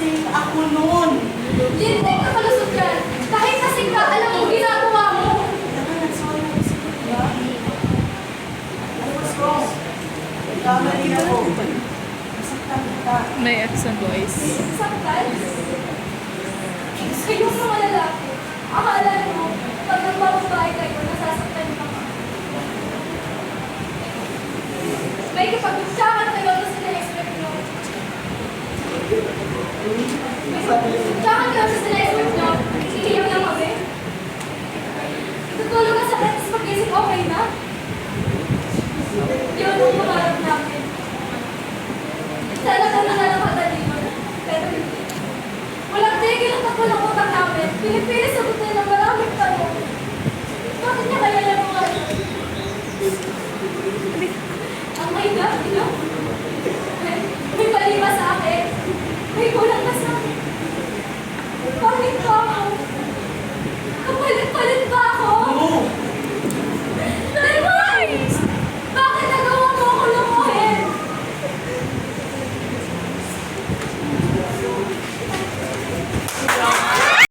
lasing ako noon. Hindi ka malusot yan. Kahit kasing ka, alam mo ginagawa mo. Sorry, diba? I was wrong. Kamali ako. Nasaktan kita. May accent voice. Saktan. Kayo sa mga lalaki, akala mo, pag nagbababae kayo, nasasaktan ka pa. May kapag-utsakan kayo na sila-expect nyo. May kapag-utsakan kayo sa sila-expect nyo, iiyak lang kami. Tutulog ka sa bed, tapos pag-isip, okay na? Yun ang pangarap namin. Sana ka na lang katalino, pero hindi. Walang tigil ang kapulong utang namin. Pinipilis